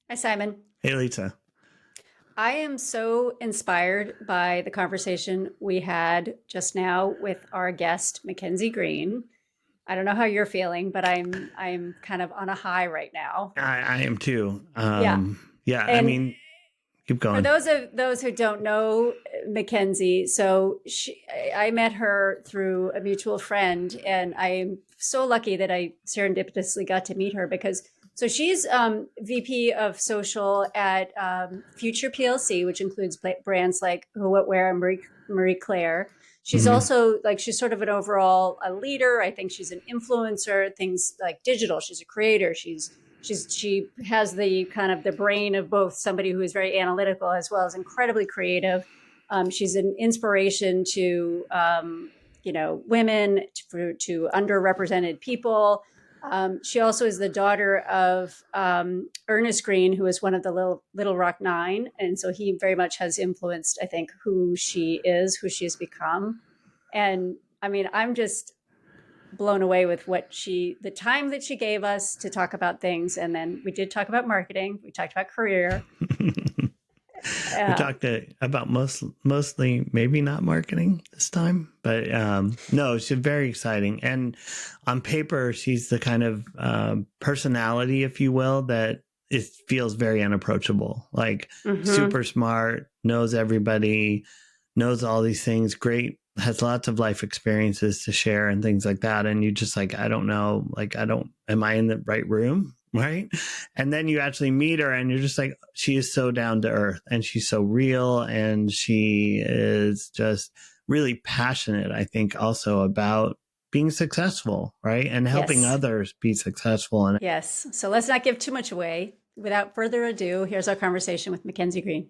Hi, Simon. Hey, Lisa. I am so inspired by the conversation we had just now with our guest, MacKenzie Green. I don't know how you're feeling, but I'm kind of on a high right now. I am too. Yeah. Yeah, I And mean, keep for going. those who don't know Mackenzie, so I met her through a mutual friend, and I'm so lucky that I serendipitously got to meet her because so she's VP of social at Future PLC, which includes brands like Who What Wear and Marie Claire. She's Hmm. also like she's sort of an overall a leader. I think she's an influencer, things like digital. She's a creator. She has the kind of the brain of both somebody who is very analytical as well as incredibly creative. She's an inspiration to women, to underrepresented people. She also is the daughter of Ernest Green, who is one of the Little Rock Nine, and so he very much has influenced, I think, who she is, who she has become. And I mean, I'm just blown away with the time that she gave us to talk about things. And then we did talk about marketing. We talked about career. We Uh, talked about mostly maybe not marketing this time, but no, she's very exciting. And on paper, she's the kind of personality, if you will, that it feels very unapproachable. Like mhm. super smart, knows everybody, knows all these things. Great, has lots of life experiences to share and things like that. And you just like, I don't know, like I don't. Am I in the right room? Right. And then you actually meet her and you're just like, she is so down to earth and she's so real and she is just really passionate, I think, also about being successful, right? And helping Yes. others be successful. And Yes. So let's not give too much away. Without further ado, here's our conversation with MacKenzie Green.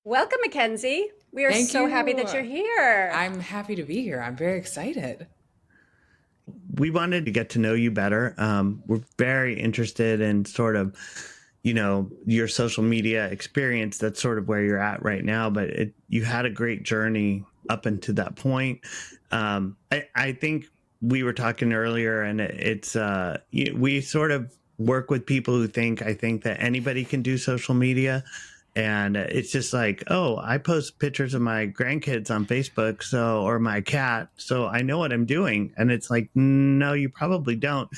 Welcome, MacKenzie. We are Thank so happy that you. you're here. I'm happy to be here. I'm very excited. we wanted to get to know you better. We're very interested in sort of, your social media experience. That's sort of where you're at right now, but you had a great journey up until that point. I think we were talking earlier and we sort of work with people who I think that anybody can do social media. And it's just like, oh, I post pictures of my grandkids on Facebook, or my cat, so I know what I'm doing. And it's like, no, you probably don't.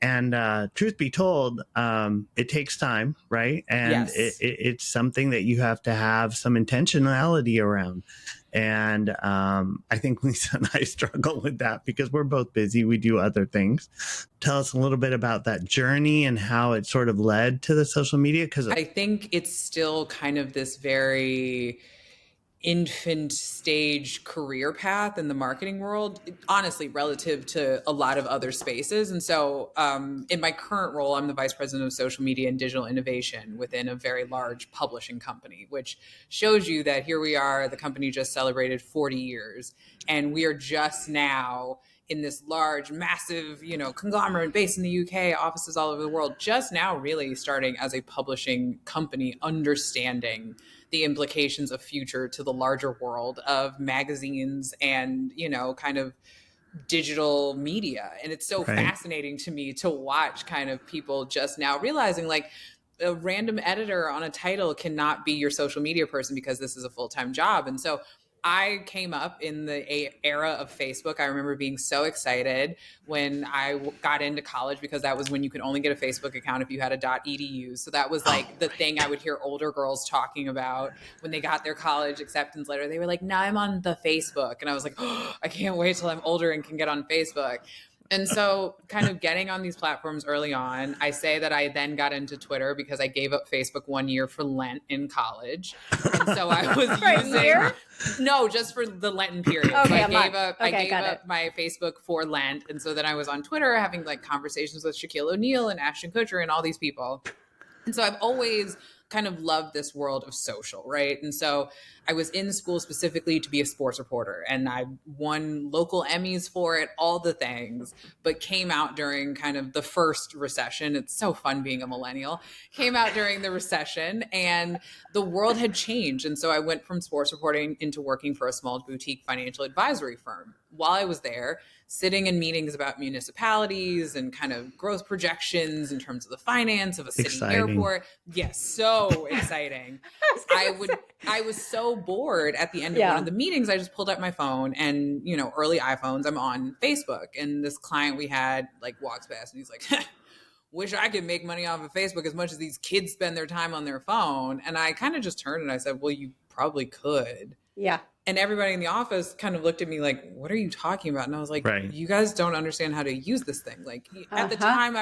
And truth be told, it takes time, right? And Yes. it's something that you have to have some intentionality around. And I think Lisa and I struggle with that because we're both busy. We do other things. Tell us a little bit about that journey and how it sort of led to the social media. Because I think it's still kind of this very infant stage career path in the marketing world, honestly, relative to a lot of other spaces. And so in my current role, I'm the vice president of social media and digital innovation within a very large publishing company, which shows you that here we are, the company just celebrated 40 years, and we are just now in this large, massive, conglomerate based in the UK, offices all over the world, just now really starting as a publishing company, understanding the implications of future to the larger world of magazines and, kind of digital media. And it's so right. fascinating to me to watch kind of people just now realizing like a random editor on a title cannot be your social media person because this is a full-time job. And so I came up in the era of Facebook. I remember being so excited when I got into college because that was when you could only get a Facebook account if you had a .edu. So that was Oh, like the thing I would hear older girls talking about when they got their college acceptance letter. They were like, "Now I'm on the Facebook," and I was like, "Oh, I can't wait till I'm older and can get on Facebook." And so, kind of getting on these platforms early on, I say that I then got into Twitter because I gave up Facebook 1 year for Lent in college. And so I was For a using, year? no, just for the Lenten period. So Okay, I a gave month. up, I Okay, gave got it. up my Facebook for Lent. And so then I was on Twitter having like conversations with Shaquille O'Neal and Ashton Kutcher and all these people. And so I've always kind of loved this world of social, right? And so I was in school specifically to be a sports reporter, and I won local Emmys for it, all the things, but came out during kind of the first recession. It's so fun being a millennial. Came out during the recession, and the world had changed. And so I went from sports reporting into working for a small boutique financial advisory firm. While I was there, sitting in meetings about municipalities and kind of growth projections in terms of the finance of a city airport. Yes, so exciting. I was so bored at the end of one of the meetings. I just pulled out my phone, and, you know, early iPhones, I'm on Facebook, and this client we had like walks past and he's like, wish I could make money off of Facebook as much as these kids spend their time on their phone. And I kind of just turned and I said, well, you probably could. Yeah. And everybody in the office kind of looked at me like, what are you talking about? And I was like, you guys don't understand how to use this thing. Like at the time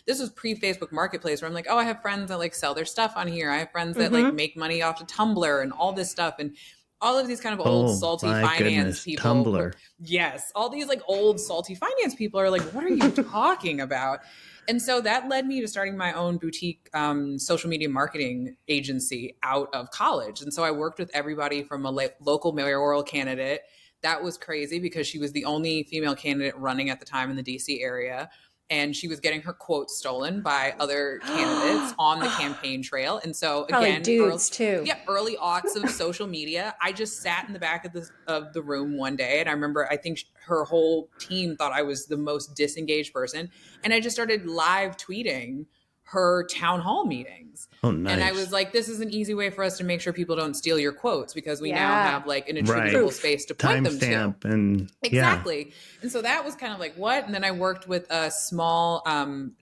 this was pre-Facebook Marketplace, where I'm like, oh, I have friends that like sell their stuff on here. I have friends that like make money off of Tumblr and all this stuff. And all of these kind of old salty finance people. Tumblr. Yes. All these like old salty finance people are like, what are you talking about? And so that led me to starting my own boutique social media marketing agency out of college. And so I worked with everybody from a local mayoral candidate. That was crazy because she was the only female candidate running at the time in the DC area. And she was getting her quotes stolen by other candidates on the campaign trail. And so probably again, dudes too. Yeah, early aughts of social media. I just sat in the back of the room one day, and I remember I think her whole team thought I was the most disengaged person, and I just started live tweeting her town hall meetings. Oh, nice. And I was like, this is an easy way for us to make sure people don't steal your quotes, because we now have like an attributable space to point them to. And exactly. And so that was kind of like, what? And then I worked with a small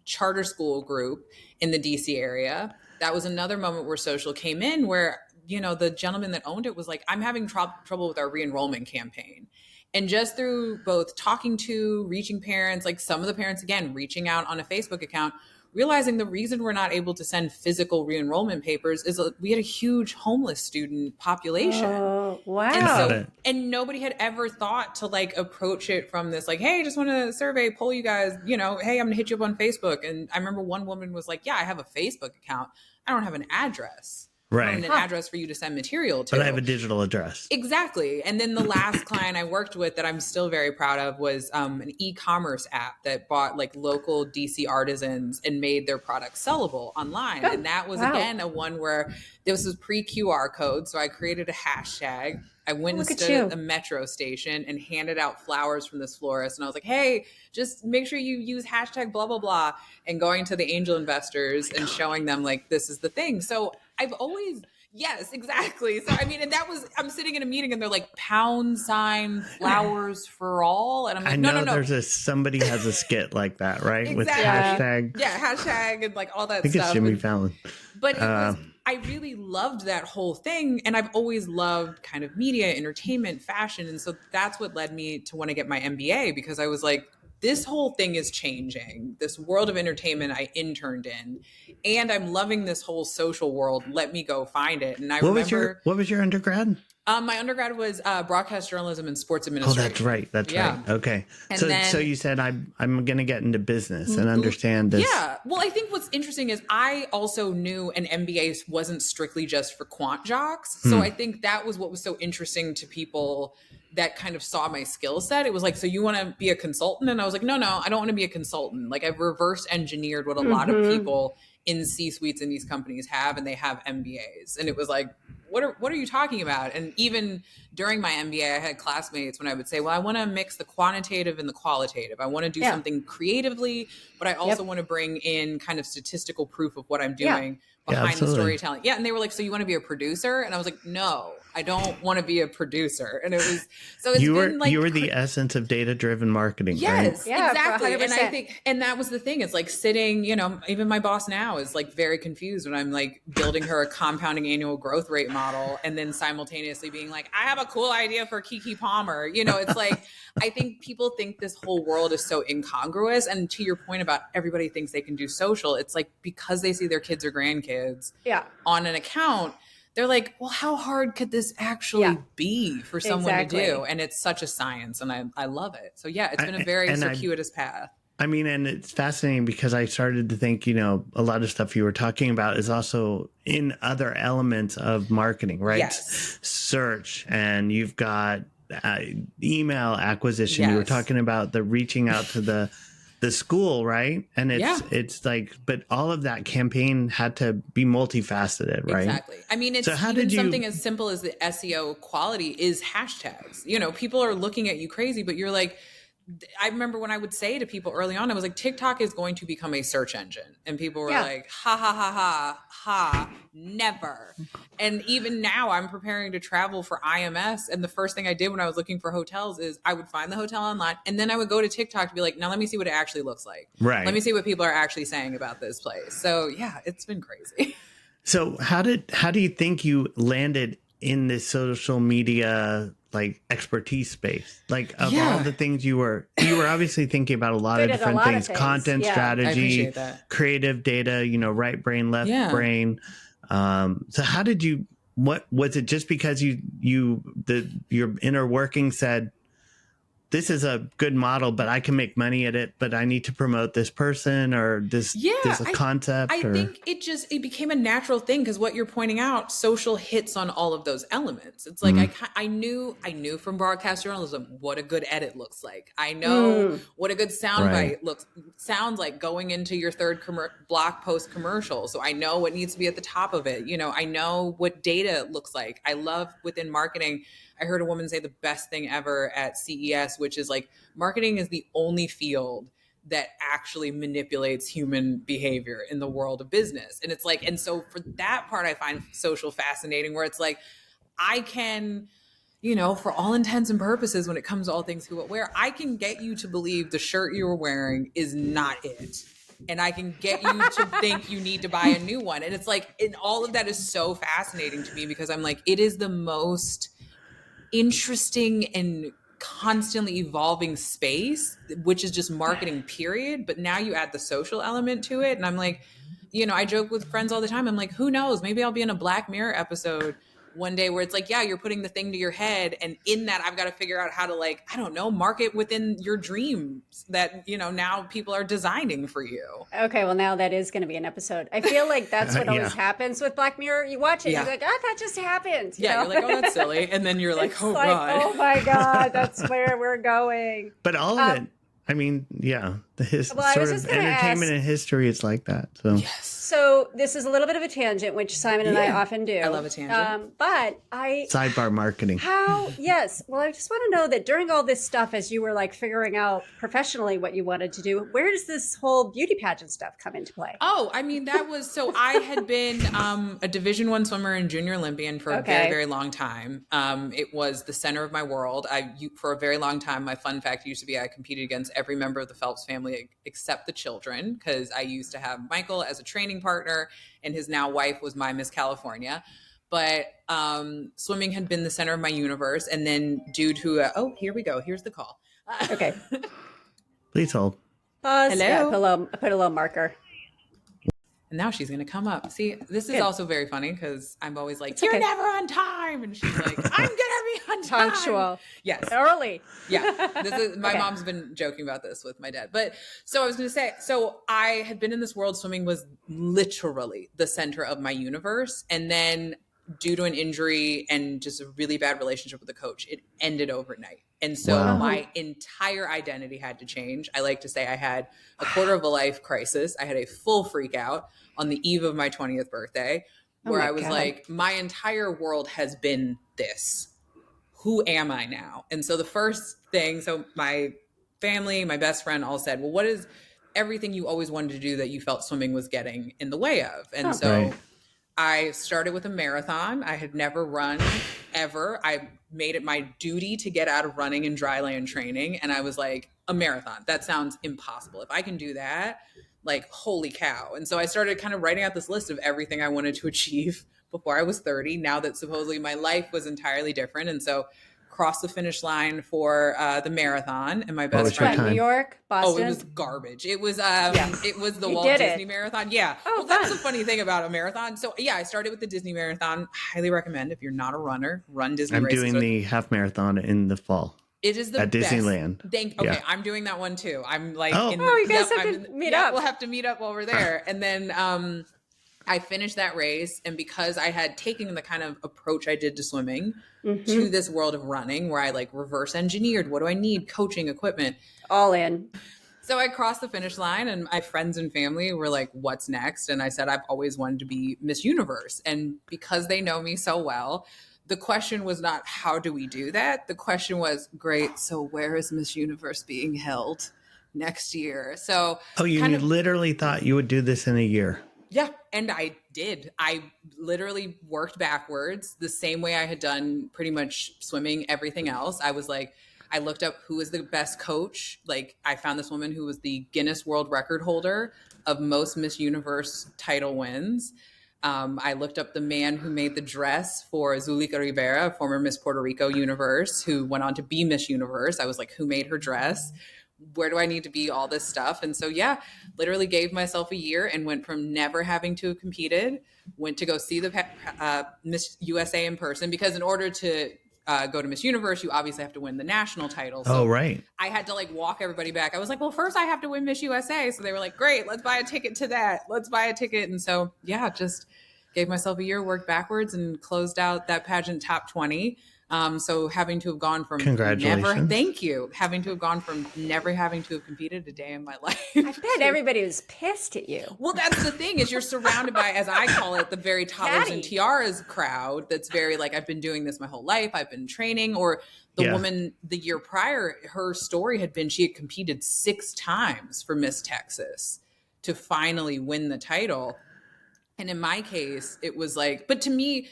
charter school group in the DC area. That was another moment where social came in, where, you know, the gentleman that owned it was like, I'm having trouble with our re-enrollment campaign. And just through both talking to, reaching parents, like some of the parents, again, reaching out on a Facebook account, realizing the reason we're not able to send physical re-enrollment papers is we had a huge homeless student population. Oh, wow. And nobody had ever thought to like approach it from this, like, hey, just want to survey, poll you guys, you know, hey, I'm gonna hit you up on Facebook. And I remember one woman was like, yeah, I have a Facebook account. I don't have an address. Right. An address for you to send material to. But I have a digital address. Exactly. And then the last client I worked with that I'm still very proud of was an e-commerce app that bought like local DC artisans and made their products sellable online. And that was, again, a one where this was pre-QR code. So I created a hashtag. I went and stood at the metro station and handed out flowers from this florist. And I was like, hey, just make sure you use hashtag blah, blah, blah. And going to the angel investors and showing them like, this is the thing. So I've always, yes, exactly. So, I mean, and that was, I'm sitting in a meeting and they're like, £, flowers for all. And I'm like, no. There's somebody has a skit like that, right? Exactly. With hashtag. Yeah, hashtag and like all that I think stuff. It's Jimmy Fallon. But it was, I really loved that whole thing. And I've always loved kind of media, entertainment, fashion. And so that's what led me to want to get my MBA, because I was like, this whole thing is changing. This world of entertainment I interned in, and I'm loving this whole social world. Let me go find it. And what was your undergrad? My undergrad was broadcast journalism and sports administration. Oh, that's right. Okay. And so you said I'm going to get into business and understand this. Yeah. Well, I think what's interesting is I also knew an MBA wasn't strictly just for quant jocks. So I think that was what was so interesting to people that kind of saw my skill set. It was like, so you want to be a consultant? And I was like, no, I don't want to be a consultant. Like, I've reverse engineered what a lot of people in C-suites in these companies have, and they have MBAs. And it was like, what are you talking about? And even during my MBA, I had classmates when I would say, well, I want to mix the quantitative and the qualitative. I want to do something creatively, but I also want to bring in kind of statistical proof of what I'm doing behind the storytelling. Yeah. And they were like, so you want to be a producer? And I was like, no, I don't want to be a producer. And it was, so it's you were the essence of data-driven marketing. Yes, right? Yeah, exactly. 100%. And I think, and that was the thing. It's like sitting, you know, even my boss now is like very confused when I'm like building her a compounding annual growth rate model, and then simultaneously being like, I have a cool idea for Kiki Palmer. You know, it's like, I think people think this whole world is so incongruous. And to your point about everybody thinks they can do social, it's like, because they see their kids or grandkids on an account, they're like, well, how hard could this actually be for someone to do? And it's such a science, and I love it. So yeah, it's been a very circuitous path. I mean, and it's fascinating because I started to think, a lot of stuff you were talking about is also in other elements of marketing, right? Yes. Search, and you've got email acquisition. Yes. You were talking about the reaching out to the school, right? And it's like, but all of that campaign had to be multifaceted, right? Exactly. I mean, it's something as simple as the SEO quality is hashtags. People are looking at you crazy, but you're like, I remember when I would say to people early on, I was like, TikTok is going to become a search engine. And people were like, ha, ha, ha, ha, ha, never. And even now I'm preparing to travel for IMS. And the first thing I did when I was looking for hotels is I would find the hotel online. And then I would go to TikTok to be like, now let me see what it actually looks like. Right. Let me see what people are actually saying about this place. So yeah, it's been crazy. So how do you think you landed in this social media like expertise space? Like of all the things you were obviously thinking about a lot of different things, content strategy, creative data, right brain, left brain. So how did you, what was it, just because your inner working said, this is a good model, but I can make money at it, but I need to promote this person or this concept? I think it became a natural thing because what you're pointing out, social hits on all of those elements. It's like I knew from broadcast journalism what a good edit looks like. I know what a good soundbite sounds like going into your third block post commercial. So I know what needs to be at the top of it. I know what data looks like. I love within marketing. I heard a woman say the best thing ever at CES, which is like marketing is the only field that actually manipulates human behavior in the world of business. And it's like, and so for that part, I find social fascinating where it's like, I can, for all intents and purposes, when it comes to all things who, what, where, I can get you to believe the shirt you're wearing is not it. And I can get you to think you need to buy a new one. And it's like, and all of that is so fascinating to me because I'm like, it is the most interesting and constantly evolving space, which is just marketing period. But now you add the social element to it. And I'm like, I joke with friends all the time. I'm like, who knows? Maybe I'll be in a Black Mirror episode one day where it's like, yeah, you're putting the thing to your head. And in that, I've got to figure out how to market within your dreams that, now people are designing for you. Okay. Well, now that is going to be an episode. I feel like that's what always happens with Black Mirror. You watch it, you're like, oh, that just happened. You're like, oh, that's silly. And then you're like, God. Oh my God, that's where we're going. But all of it, I mean, the sort of entertainment and history is like that. So yes. So this is a little bit of a tangent, which Simon and I often do. I love a tangent. But sidebar marketing. Yes. Well, I just want to know that during all this stuff, as you were like figuring out professionally what you wanted to do, where does this whole beauty pageant stuff come into play? Oh, I mean, so I had been a Division I swimmer and junior Olympian for a very, very long time. It was the center of my world. For a very long time, my fun fact used to be I competed against every member of the Phelps family except the children, because I used to have Michael as a training partner and his now wife was my Miss California. But swimming had been the center of my universe. And then due to, here we go. Here's the call. Okay. Please hold. Pause. Hello. I put a little marker. And now she's going to come up. See, this is also very funny because I'm always like, you're never on time. And she's like, I'm going to be on time. Punctual. Yes. Early. Yeah. This is my mom's been joking about this with my dad. But so I was going to say, so I had been in this world. Swimming was literally the center of my universe. And then due to an injury and just a really bad relationship with the coach, it ended overnight. And so my entire identity had to change. I like to say I had a quarter of a life crisis. I had a full freak out on the eve of my 20th birthday where I was like, my entire world has been this. Who am I now? And so the first thing, so my family, my best friend all said, well, what is everything you always wanted to do that you felt swimming was getting in the way of? And I started with a marathon. I had never run ever. I made it my duty to get out of running and dry land training. And I was like, a marathon, that sounds impossible. If I can do that, like, holy cow. And so I started kind of writing out this list of everything I wanted to achieve before I was 30, now that supposedly my life was entirely different. And so crossed the finish line for the marathon, and my best friend, New York, Boston. Oh, it was garbage. It was it was the Walt Disney Marathon. Yeah. Oh, well, that's the funny thing about a marathon. So I started with the Disney Marathon. Highly recommend if you're not a runner, run Disney races. I'm doing the half marathon in the fall. It is the at best. Disneyland. Okay, I'm doing that one too. I'm like, you guys have to meet up. We'll have to meet up while we're there. And then I finished that race, and because I had taken the kind of approach I did to swimming to this world of running, where I like reverse engineered, what do I need? Coaching, equipment, all in. So I crossed the finish line, and my friends and family were like, what's next? And I said, I've always wanted to be Miss Universe. And because they know me so well, the question was not, how do we do that? The question was, great, so where is Miss Universe being held next year? So you literally thought you would do this in a year. Yeah, and I did. I literally worked backwards the same way I had done pretty much swimming, everything else. I was like, I looked up who was the best coach. Like, I found this woman who was the Guinness World Record holder of most Miss Universe title wins. I looked up the man who made the dress for Zuleika Rivera, former Miss Puerto Rico Universe, who went on to be Miss Universe. I was like, who made her dress? Where do I need to be? All this stuff. And so, yeah, literally gave myself a year and went from never having to have competed, went to go see the Miss USA in person, because in order to go to Miss Universe, you obviously have to win the national title. So right. I had to like walk everybody back. I was like, well, first I have to win Miss USA. So they were like, great, let's buy a ticket to that. Let's buy a ticket. And so, yeah, just gave myself a year, worked backwards, and closed out that pageant top 20. So having to have gone from having to have gone from never having to have competed a day in my life. I bet everybody was pissed at you. Well, that's the thing, is you're surrounded by, as I call it, the very toddlers and tiaras crowd. That's very like, I've been doing this my whole life. I've been training. Or the woman the year prior, her story had been, she had competed 6 times for Miss Texas to finally win the title. And in my case, it was like, but to me,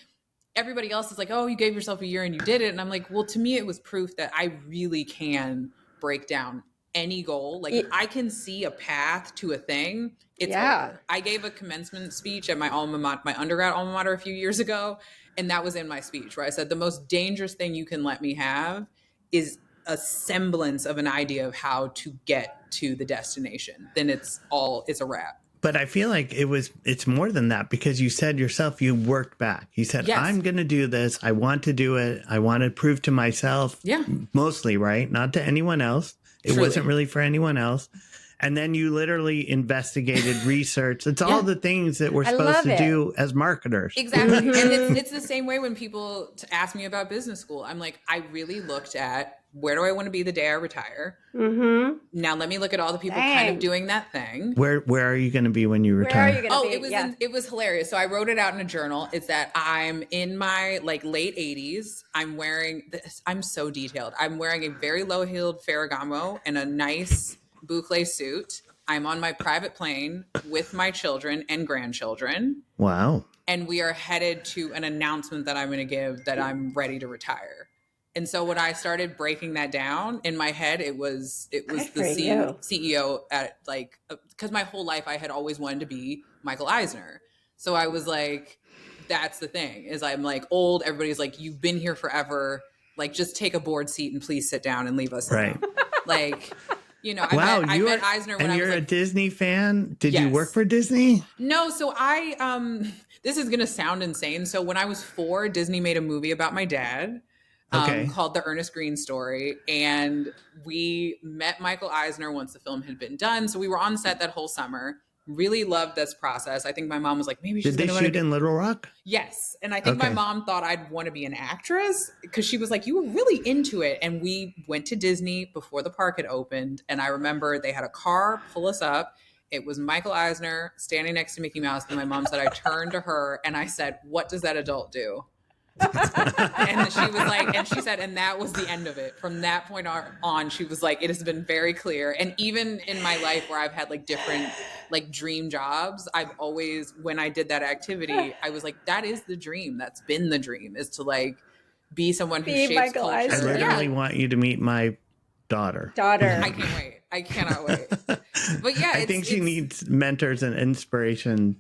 everybody else is like, oh, you gave yourself a year and you did it. And I'm like, well, to me, it was proof that I really can break down any goal. Like, if I can see a path to a thing, it's over. I gave a commencement speech at my undergrad alma mater a few years ago. And that was in my speech, where I said, the most dangerous thing you can let me have is a semblance of an idea of how to get to the destination. Then it's a wrap. But I feel like it's more than that, because you said yourself, you worked back. You said, yes, I'm going to do this. I want to do it. I want to prove to myself, mostly, right? Not to anyone else. It wasn't really for anyone else. And then you literally investigated, research. It's all the things that we're supposed to do as marketers. Exactly. And it's the same way when people ask me about business school. I'm like, I really looked at, where do I want to be the day I retire? Mm-hmm. Now let me look at all the people kind of doing that thing. Where are you going to be when you retire? It was hilarious. So I wrote it out in a journal. It's that I'm in my like late 80s. I'm wearing this. I'm so detailed. I'm wearing a very low-heeled Ferragamo and a nice boucle suit. I'm on my private plane with my children and grandchildren. Wow. And we are headed to an announcement that I'm going to give that I'm ready to retire. And so when I started breaking that down in my head, it was the CEO at like, because my whole life I had always wanted to be Michael Eisner. So I was like, that's the thing, is I'm like old. Everybody's like, you've been here forever. Like, just take a board seat and please sit down and leave us alone. Like, you know, I met Eisner when I was you're like, a Disney fan? Did you work for Disney? No. So this is going to sound insane. So when I was 4, Disney made a movie about my dad. Called The Ernest Green Story. And we met Michael Eisner once the film had been done. So we were on set that whole summer. Really loved this process. I think my mom was like, maybe she's going to shoot in Little Rock? Yes. And I think my mom thought I'd want to be an actress, because she was like, you were really into it. And we went to Disney before the park had opened. And I remember they had a car pull us up. It was Michael Eisner standing next to Mickey Mouse. And my mom said, I turned to her and I said, what does that adult do? And she was like, and she said, and that was the end of it. From that point on, she was like, it has been very clear. And even in my life where I've had like different like dream jobs, I've always, when I did that activity, I was like, that is the dream. That's been the dream, is to like be someone who shapes Michael culture. Eisner. I literally want you to meet my daughter. I can't wait. I cannot wait. But yeah, I think she needs mentors and inspiration.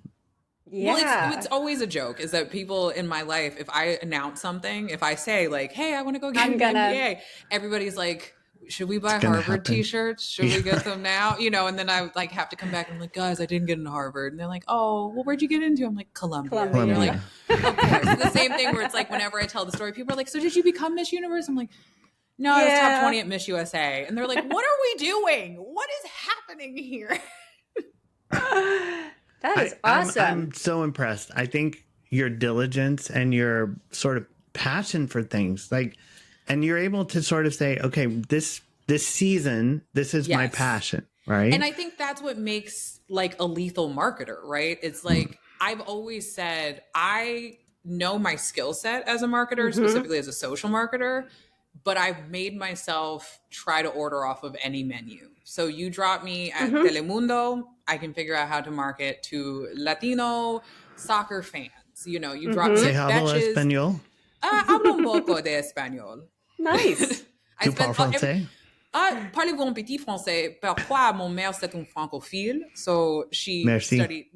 Yeah. Well, it's always a joke, is that people in my life, if I announce something, if I say like, hey, I want to go get an MBA, everybody's like, should we buy Harvard t-shirts? Should we get them now? You know, and then I like have to come back and I'm like, guys, I didn't get into Harvard. And they're like, oh, well, where'd you get into? I'm like, Columbia. And they're like, of course. It's the same thing where it's like, whenever I tell the story, people are like, so did you become Miss Universe? I'm like, no, I was top Yeah. 20 at Miss USA. And they're like, what are we doing? What is happening here? That is awesome. I'm so impressed. I think your diligence and your sort of passion for things, like, and you're able to sort of say, okay, this season, this is my Yes. passion, right? And I think that's what makes like a lethal marketer, right? It's like I've always said, I know my skill set as a marketer, specifically as a social marketer, but I've made myself try to order off of any menu. So you drop me at Telemundo, I can figure out how to market to Latino soccer fans. You know, you drop me Se at habla Betches. español? Hablo un poco de español. Nice. Tu parles français? Parlez-vous un petit français? Pourquoi mon mère c'est un francophile? So she Merci. studied.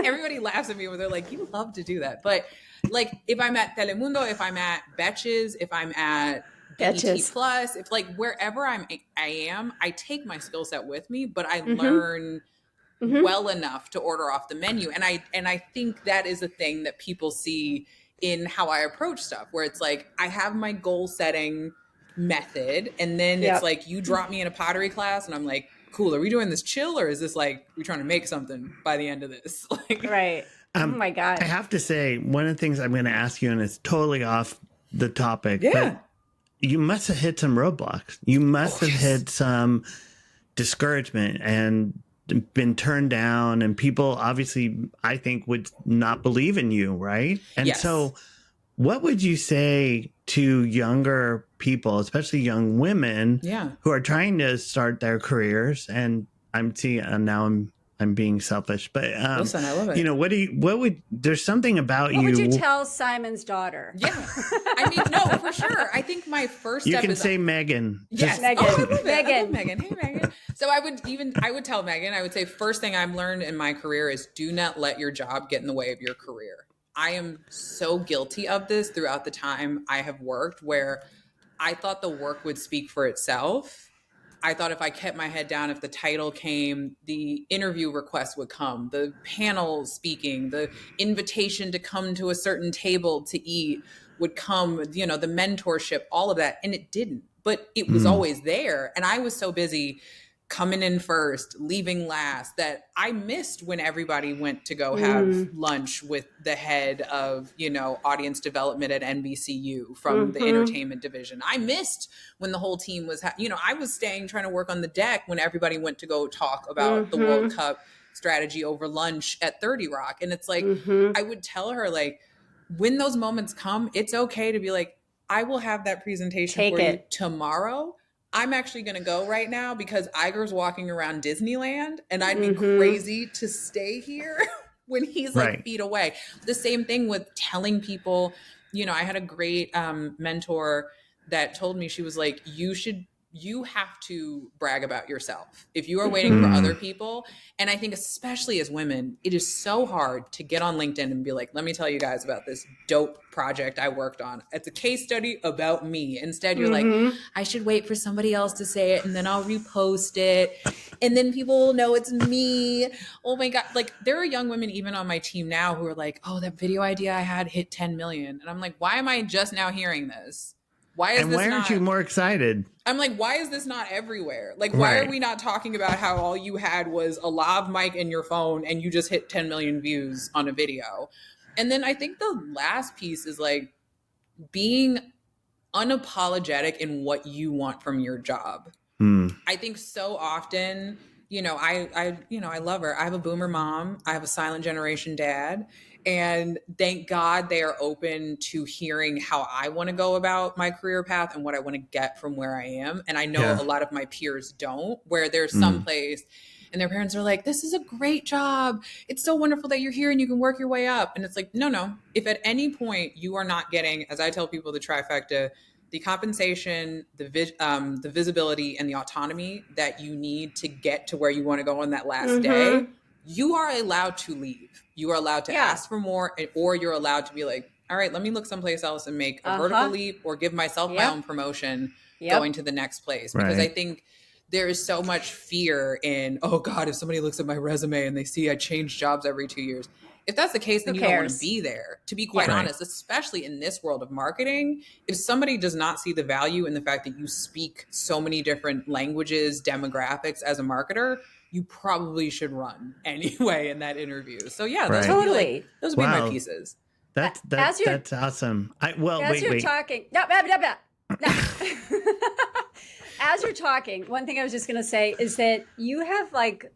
Everybody laughs at me when they're like, "You love to do that." But like, if I'm at Telemundo, if I'm at Betches, if I'm at BET Betches. Plus, if like wherever I am, I take my skill set with me, but I learn well enough to order off the menu. And I think that is a thing that people see in how I approach stuff, where it's like I have my goal setting method, and then it's like you drop me in a pottery class and I'm like, cool, are we doing this chill, or is this like we trying to make something by the end of this? Like, Right. Oh my God. I have to say, one of the things I'm going to ask you, and it's totally off the topic, but you must have hit some roadblocks. You must have hit some discouragement and been turned down, and people obviously, I think, would not believe in you, right? And so what would you say to younger people, especially young women who are trying to start their careers? And I'm seeing now I'm being selfish, but listen, I love it. You know, what would there's something about What you? would you tell Simon's daughter? Yeah, I mean, no, for sure. I think my first step you can is say Megan. Yes, Megan. Oh, I love it. Megan. I love Megan. Hey, Megan. So I would tell Megan. I would say first thing I've learned in my career is do not let your job get in the way of your career. I am so guilty of this throughout the time I have worked, where I thought the work would speak for itself. I thought if I kept my head down, if the title came, the interview request would come, the panel speaking, the invitation to come to a certain table to eat would come, you know, the mentorship, all of that. And it didn't, but it was always there. And I was so busy coming in first, leaving last, that I missed when everybody went to go have lunch with the head of, you know, audience development at NBCU from the entertainment division. I missed when the whole team was, you know, I was staying trying to work on the deck when everybody went to go talk about the World Cup strategy over lunch at 30 Rock. And it's like, I would tell her, like, when those moments come, it's okay to be like, I will have that presentation for you tomorrow. I'm actually going to go right now because Iger's walking around Disneyland and I'd be crazy to stay here when he's like feet away. The same thing with telling people, you know, I had a great mentor that told me, she was like, you have to brag about yourself. If you are waiting for other people, and I think especially as women, it is so hard to get on LinkedIn and be like, let me tell you guys about this dope project I worked on. It's a case study about me. Instead, you're like, I should wait for somebody else to say it and then I'll repost it. And then people will know it's me. Oh my God. Like, there are young women even on my team now who are like, oh, that video idea I had hit 10 million. And I'm like, why am I just now hearing this? Why aren't you more excited? I'm like, why is this not everywhere? Like, why are we not talking about how all you had was a lav mic in your phone and you just hit 10 million views on a video? And then I think the last piece is like being unapologetic in what you want from your job. I think so often, you know, I love her. I have a boomer mom. I have a silent generation dad. And thank God they are open to hearing how I want to go about my career path and what I want to get from where I am. And I know a lot of my peers don't, where there's some place and their parents are like, this is a great job. It's so wonderful that you're here and you can work your way up. And it's like, no. If at any point you are not getting, as I tell people, the trifecta, the compensation, the visibility, and the autonomy that you need to get to where you want to go on that last day, you are allowed to leave. You are allowed to ask for more, or you're allowed to be like, all right, let me look someplace else and make a vertical leap or give myself my own promotion going to the next place. Because I think there is so much fear in, oh God, if somebody looks at my resume and they see I change jobs every 2 years. If that's the case, then Who you don't want to cares? be there, to be quite Yeah. Right. honest, especially in this world of marketing. If somebody does not see the value in the fact that you speak so many different languages, demographics as a marketer, you probably should run anyway in that interview. So yeah, those Right. would be Totally. like, those would be my Wow. pieces. That's awesome. As you're Wait. talking, no, blah, blah, blah. No. As you're talking, one thing I was just going to say is that you have like,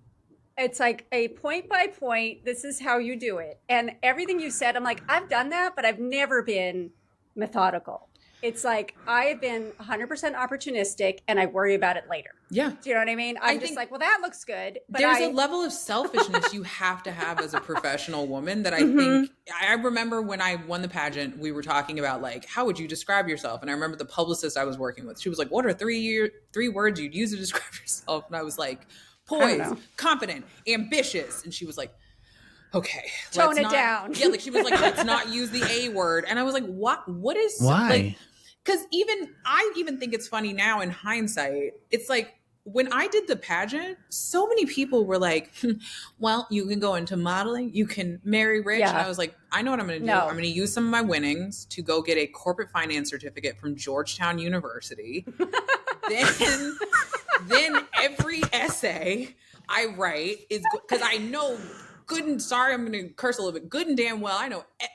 it's like a point by point, this is how you do it. And everything you said, I'm like, I've done that, but I've never been methodical. It's like, I've been 100% opportunistic and I worry about it later. Yeah. Do you know what I mean? I'm just like, well, that looks good. But there's a level of selfishness you have to have as a professional woman that I think, I remember when I won the pageant, we were talking about like, how would you describe yourself? And I remember the publicist I was working with, she was like, what are three words you'd use to describe yourself? And I was like, poised, confident, ambitious. And she was like, okay, tone it down. Yeah, like she was like, let's not use the A word. And I was like, what is, why? Like, because I even think it's funny now in hindsight. It's like, when I did the pageant, so many people were like, well, you can go into modeling, you can marry rich. Yeah. And I was like, I know what I'm going to do. I'm going to use some of my winnings to go get a corporate finance certificate from Georgetown University. then every essay I write is, because I know sorry, I'm going to curse a little bit. Good and damn well,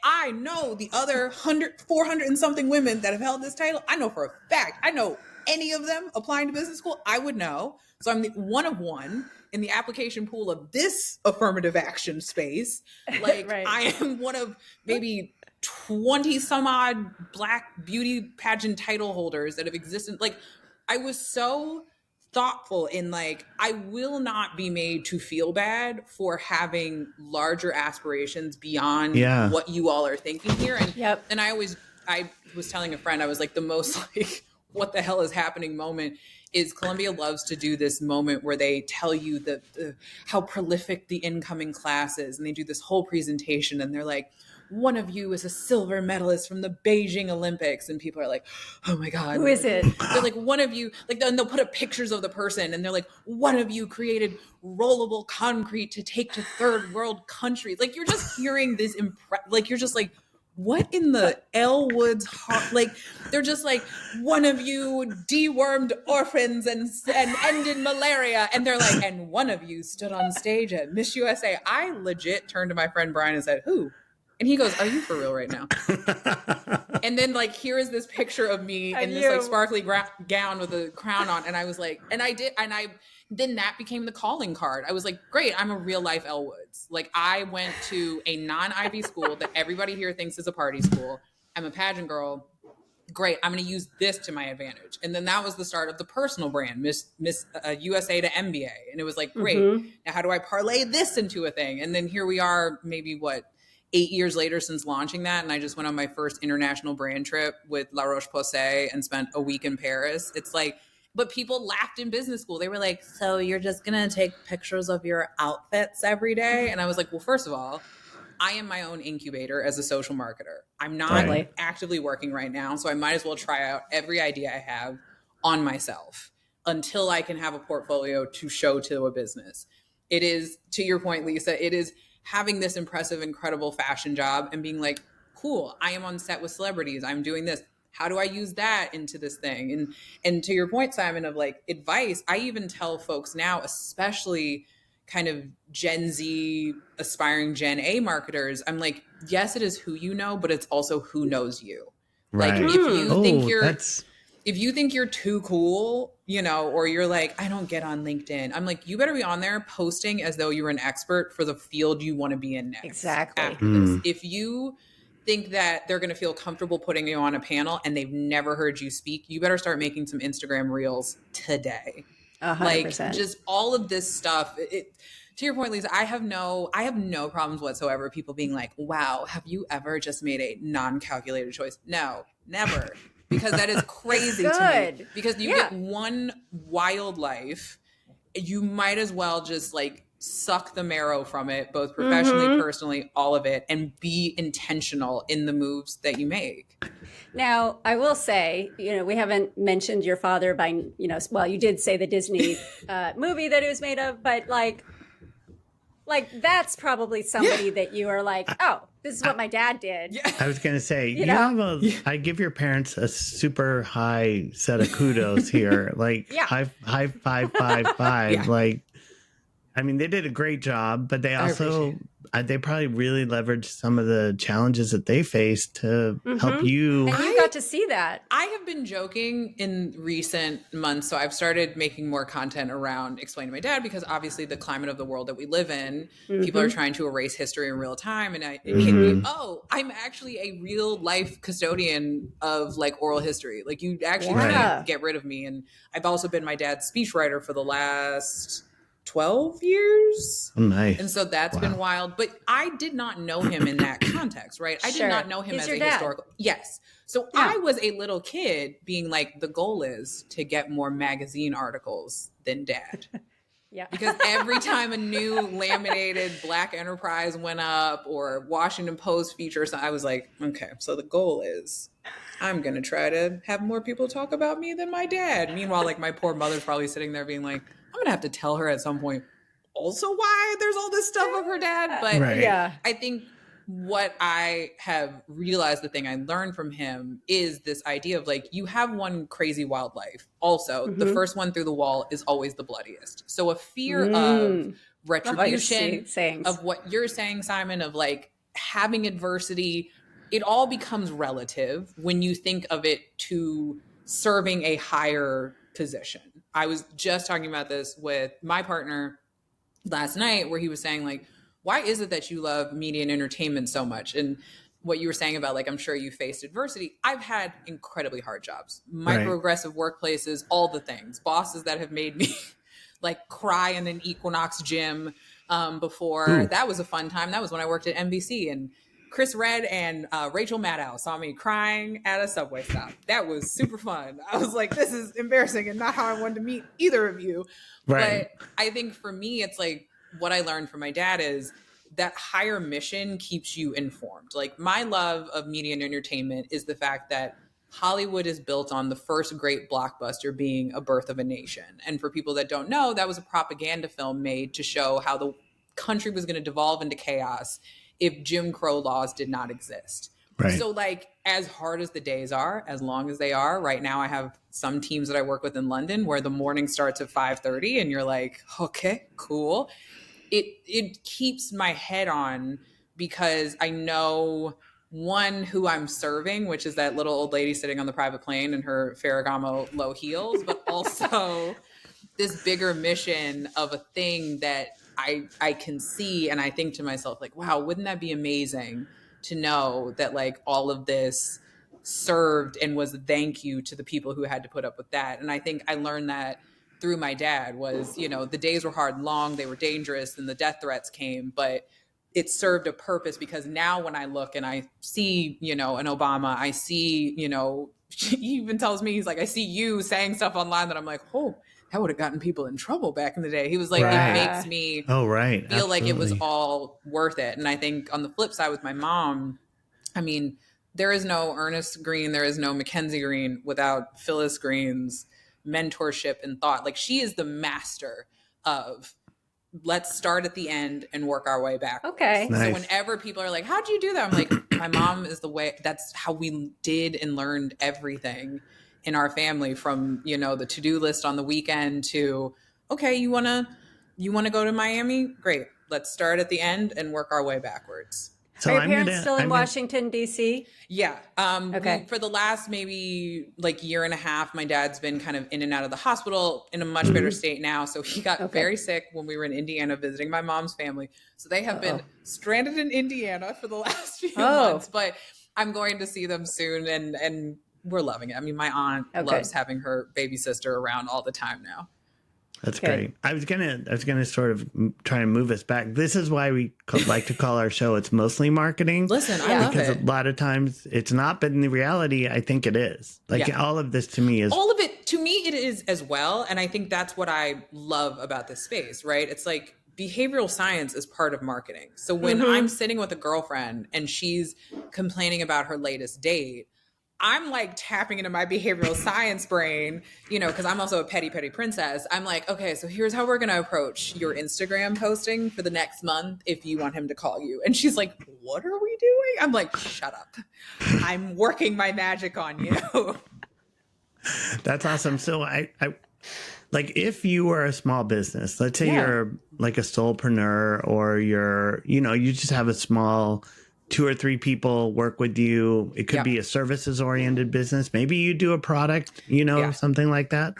I know the other 400 and something women that have held this title. I know for a fact. I know any of them applying to business school, I would know. So I'm one of one in the application pool of this affirmative action space. Like right. I am one of maybe 20 some odd Black beauty pageant title holders that have existed. Like I was so thoughtful in like, I will not be made to feel bad for having larger aspirations beyond what you all are thinking here. And and I was telling a friend, I was like, the most like, what the hell is happening moment is Columbia loves to do this moment where they tell you how prolific the incoming class is. And they do this whole presentation and they're like, one of you is a silver medalist from the Beijing Olympics. And people are like, oh my God. Who is it? They're like, one of you, like, then they'll put up pictures of the person and they're like, one of you created rollable concrete to take to third world countries. Like, you're just hearing this, like, you're just like, what in the Elwood's heart? Like, they're just like, one of you dewormed orphans and ended malaria. And they're like, and one of you stood on stage at Miss USA. I legit turned to my friend Brian and said, who? And he goes, are you for real right now? And then like, here is this picture of me in this like sparkly gown with a crown on. And I was like, then that became the calling card. I was like, great, I'm a real life Elwoods. Like I went to a non-Ivy school that everybody here thinks is a party school. I'm a pageant girl. Great, I'm going to use this to my advantage. And then that was the start of the personal brand, Miss USA to MBA. And it was like, great, now how do I parlay this into a thing? And then here we are, maybe 8 years later since launching that. And I just went on my first international brand trip with La Roche-Posay and spent a week in Paris. It's like, but people laughed in business school. They were like, so you're just going to take pictures of your outfits every day? And I was like, well, first of all, I am my own incubator as a social marketer. I'm not actively working right now. So I might as well try out every idea I have on myself until I can have a portfolio to show to a business. It is, to your point, Lisa, it is having this impressive, incredible fashion job and being like, cool, I am on set with celebrities. I'm doing this. How do I use that into this thing? And to your point, Simon, of like advice, I even tell folks now, especially kind of Gen Z, aspiring Gen A marketers, I'm like, yes, it is who you know, but it's also who knows you. Right. Like if you think you're too cool, or you're like, I don't get on LinkedIn. I'm like, you better be on there posting as though you're an expert for the field you want to be in next. Exactly. After this. If you think that they're going to feel comfortable putting you on a panel and they've never heard you speak, you better start making some Instagram reels today. 100%. Like just all of this stuff. To your point, Lisa, I have no problems whatsoever. People being like, wow, have you ever just made a non-calculated choice? No, never. Because that is crazy to me. Because you get one wild life, you might as well just like suck the marrow from it, both professionally, personally, all of it, and be intentional in the moves that you make. Now, I will say, we haven't mentioned your father well, you did say the Disney movie that it was made of, but like Like, that's probably somebody that you are like, oh, this is what my dad did. Yeah. I was going to say, You know? I give your parents a super high set of kudos here. Like, Yeah. high five. Yeah. Like, I mean, they did a great job, but they also, appreciate they probably really leveraged some of the challenges that they faced to help you. And you got to see that. I have been joking in recent months. So I've started making more content around explaining my dad, because obviously the climate of the world that we live in, people are trying to erase history in real time. And it hit me, oh, I'm actually a real life custodian of like oral history. Like, you actually can't get rid of me. And I've also been my dad's speechwriter for the last 12 years. Oh, nice. And so that's been wild. But I did not know him in that context, right? I did not know him as a historical. Yes. So I was a little kid being like, the goal is to get more magazine articles than dad. Yeah. Because every time a new laminated Black Enterprise went up or Washington Post feature, so I was like, okay, so the goal is I'm going to try to have more people talk about me than my dad. Meanwhile, like, my poor mother's probably sitting there being like, I'm going to have to tell her at some point also why there's all this stuff of her dad. But I think what I have realized, the thing I learned from him, is this idea of like, you have one crazy wild life. Also, the first one through the wall is always the bloodiest. So a fear of retribution, of what you're saying, Simon, of like having adversity, it all becomes relative when you think of it to serving a higher position. I was just talking about this with my partner last night, where he was saying like, why is it that you love media and entertainment so much? And what you were saying about like, I'm sure you faced adversity. I've had incredibly hard jobs, microaggressive workplaces, all the things, bosses that have made me like cry in an Equinox gym before. Ooh. That was a fun time. That was when I worked at NBC, and Chris Redd and Rachel Maddow saw me crying at a subway stop. That was super fun. I was like, this is embarrassing and not how I wanted to meet either of you. Right. But I think for me, it's like, what I learned from my dad is that higher mission keeps you informed. Like, my love of media and entertainment is the fact that Hollywood is built on the first great blockbuster being A Birth of a Nation. And for people that don't know, that was a propaganda film made to show how the country was going to devolve into chaos if Jim Crow laws did not exist. Right. So like, as hard as the days are, as long as they are, right now I have some teams that I work with in London where the morning starts at 5:30 and you're like, okay, cool. It keeps my head on, because I know, one, who I'm serving, which is that little old lady sitting on the private plane in her Ferragamo low heels, but also this bigger mission of a thing that I can see, and I think to myself like, wow, wouldn't that be amazing to know that like all of this served and was a thank you to the people who had to put up with that. And I think I learned that through my dad. Was, you know, the days were hard and long, they were dangerous, and the death threats came, but it served a purpose, because now when I look and I see, you know, an Obama, I see, you know, he even tells me, he's like, I see you saying stuff online that I'm like, oh, that would have gotten people in trouble back in the day. He was like, it makes me feel like it was all worth it. And I think on the flip side with my mom, I mean, there is no Ernest Green, there is no MacKenzie Green without Phyllis Green's mentorship and thought. Like, she is the master of, let's start at the end and work our way back. Okay. Nice. So whenever people are like, how'd you do that? I'm like, my mom is the way, that's how we did and learned everything in our family, from, you know, the to-do list on the weekend to, okay, you want to go to Miami? Great. Let's start at the end and work our way backwards. So are your parents still in Washington, D.C.? Yeah. Okay. For the last maybe like year and a half, my dad's been kind of in and out of the hospital, in a much better state now. So he got very sick when we were in Indiana visiting my mom's family. So they have been stranded in Indiana for the last few months, but I'm going to see them soon, and we're loving it. I mean, my aunt loves having her baby sister around all the time now. That's great. I was gonna sort of try and move us back. This is why we like to call our show "It's Mostly Marketing." Listen, I love it, because a lot of times it's not, but in the reality, I think it is. Like all of this to me is all of it. To me, it is as well, and I think that's what I love about this space. Right? It's like behavioral science is part of marketing. So when I'm sitting with a girlfriend and she's complaining about her latest date, I'm like tapping into my behavioral science brain, because I'm also a petty princess. I'm like, okay, so here's how we're going to approach your Instagram posting for the next month if you want him to call you. And she's like, what are we doing? I'm like, shut up. I'm working my magic on you. That's awesome. So I like, if you were a small business, let's say Yeah. you're like a solopreneur, or you just have a small 2 or 3 people work with you. It could Yep. be a services oriented business. Maybe you do a product, Yeah. something like that.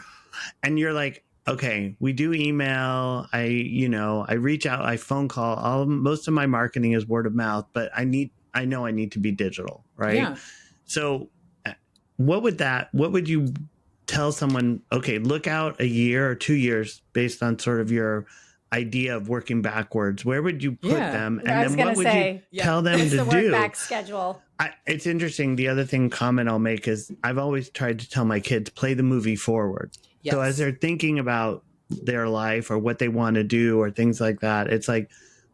And you're like, okay, we do email. I reach out, I phone call. Most of my marketing is word of mouth, but I know I need to be digital, right? Yeah. So what would you tell someone? Okay, look out a year or 2 years based on sort of your idea of working backwards. Where would you put them? And I was then what gonna would say, you tell them it's to the work do? back schedule. It's interesting. The other comment I'll make is I've always tried to tell my kids, play the movie forward. Yes. So as they're thinking about their life or what they want to do or things like that, it's like,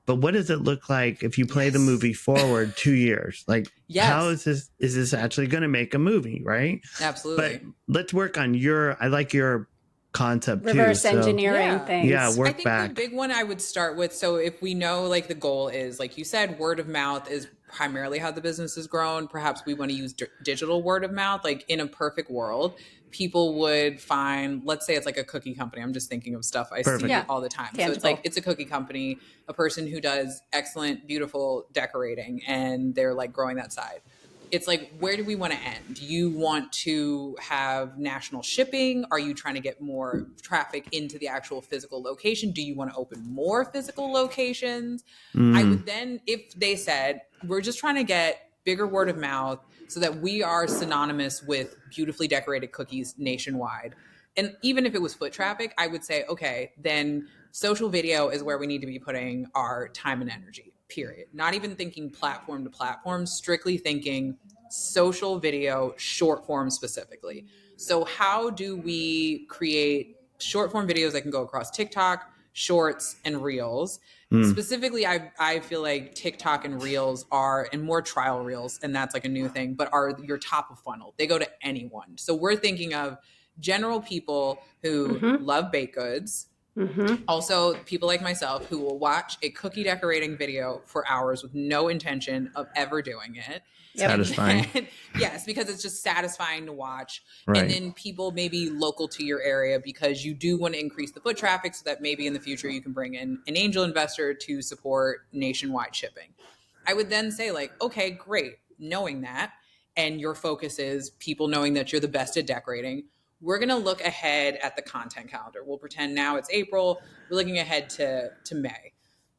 but what does it look like if you play the movie forward 2 years? Like, how is this actually going to make a movie? Right. Absolutely. But let's work on I like your concept reverse too. engineering things. Yeah, work I think back. the big one I would start with, so if we know like the goal is, like you said, word of mouth is primarily how the business has grown. Perhaps we want to use digital word of mouth. Like in a perfect world, people would find, let's say it's like a cookie company. I'm just thinking of stuff I see all the time. Tangible. So it's like, it's a cookie company, a person who does excellent, beautiful decorating, and they're like growing that side. It's like, where do we want to end? Do you want to have national shipping? Are you trying to get more traffic into the actual physical location? Do you want to open more physical locations? I would then, if they said, we're just trying to get bigger word of mouth so that we are synonymous with beautifully decorated cookies nationwide. And even if it was foot traffic, I would say, okay, then social video is where we need to be putting our time and energy. Period. Not even thinking platform to platform, strictly thinking social video, short form specifically. So how do we create short form videos that can go across TikTok, Shorts, and Reels? Specifically, I feel like TikTok and Reels are, and more trial Reels, and that's like a new thing, but are your top of funnel. They go to anyone. So we're thinking of general people who love baked goods. Also, people like myself who will watch a cookie decorating video for hours with no intention of ever doing it. Satisfying. Yes, because it's just satisfying to watch. Right. And then people maybe local to your area, because you do want to increase the foot traffic so that maybe in the future you can bring in an angel investor to support nationwide shipping. I would then say, like, okay, great. Knowing that, and your focus is people knowing that you're the best at decorating, we're going to look ahead at the content calendar. We'll pretend now it's April. We're looking ahead to May.